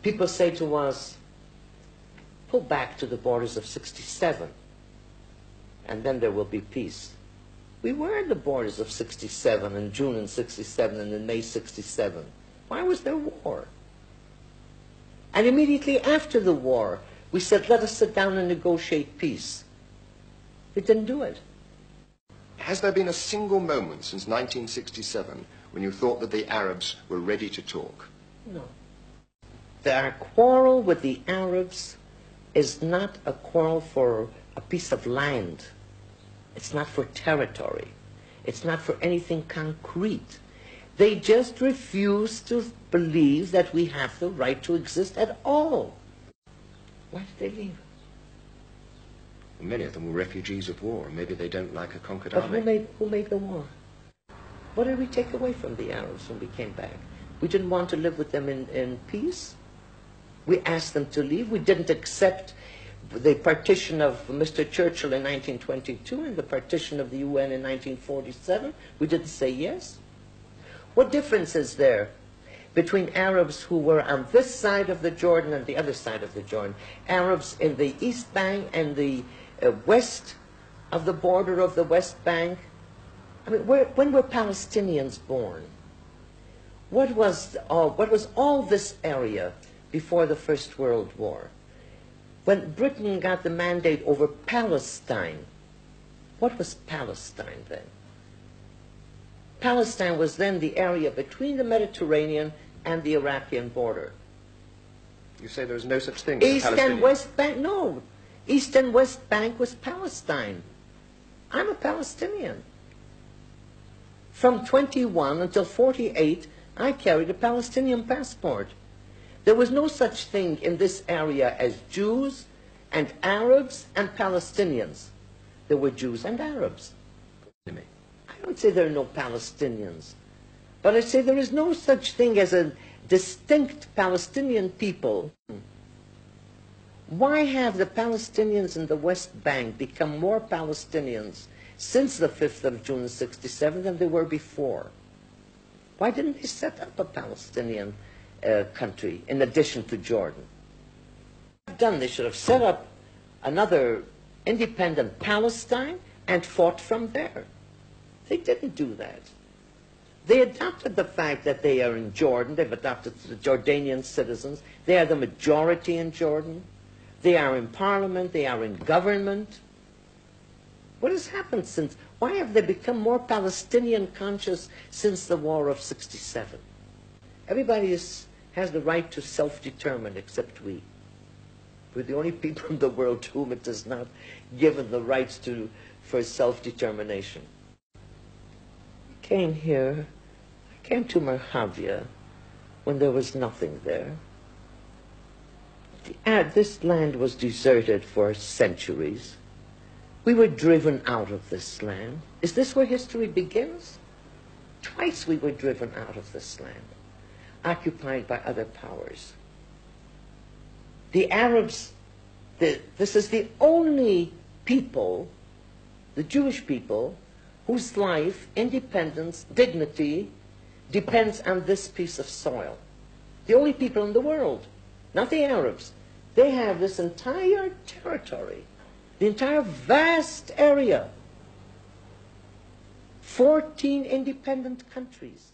People say to us, pull back to the borders of 67, and then there will be peace. We were at the borders of 67 in June in 67 and in May 67. Why was there war? And immediately after the war, we said, let us sit down and negotiate peace. We didn't do it. Has there been a single moment since 1967 when you thought that the Arabs were ready to talk? No. Our quarrel with the Arabs is not a quarrel for a piece of land. It's not for territory. It's not for anything concrete. They just refuse to believe that we have the right to exist at all. Why did they leave? Well, many of them were refugees of war. Maybe they don't like a conquered But army. who made the war? What did we take away from the Arabs when we came back? We didn't want to live with them in peace. We asked them to leave. We didn't accept the partition of Mr. Churchill in 1922 and the partition of the UN in 1947. We didn't say yes. What difference is there between Arabs who were on this side of the Jordan and the other side of the Jordan? Arabs in the East Bank and the west of the border of the West Bank. I mean, when were Palestinians born? What was all this area before the First World War? When Britain got the mandate over Palestine, what was Palestine then? Palestine was then the area between the Mediterranean and the Iraqi border. You say there is no such thing as East and West Bank, no. East and West Bank was Palestine. I'm a Palestinian. From 21 until 48, I carried a Palestinian passport. There was no such thing in this area as Jews and Arabs and Palestinians. There were Jews and Arabs. I don't say there are no Palestinians, but I say there is no such thing as a distinct Palestinian people. Why have the Palestinians in the West Bank become more Palestinians since the 5th of June 67 than they were before? Why didn't they set up a Palestinian country in addition to Jordan? They should have set up another independent Palestine and fought from there. They didn't do that. They adopted the fact that they are in Jordan. They've adopted the Jordanian citizens. They are the majority in Jordan. They are in parliament. They are in government. What has happened since? Why have they become more Palestinian conscious since the War of 67? Everybody has the right to self-determine except we. We're the only people in the world to whom it is not given the rights for self-determination. I came here, I came to Merhavia when there was nothing there. This land was deserted for centuries. We were driven out of this land. Is this where history begins? Twice we were driven out of this land, occupied by other powers. The Arabs, this is the only people, the Jewish people, whose life, independence, dignity depends on this piece of soil. The only people in the world, not the Arabs. They have this entire territory, the entire vast area, 14 independent countries.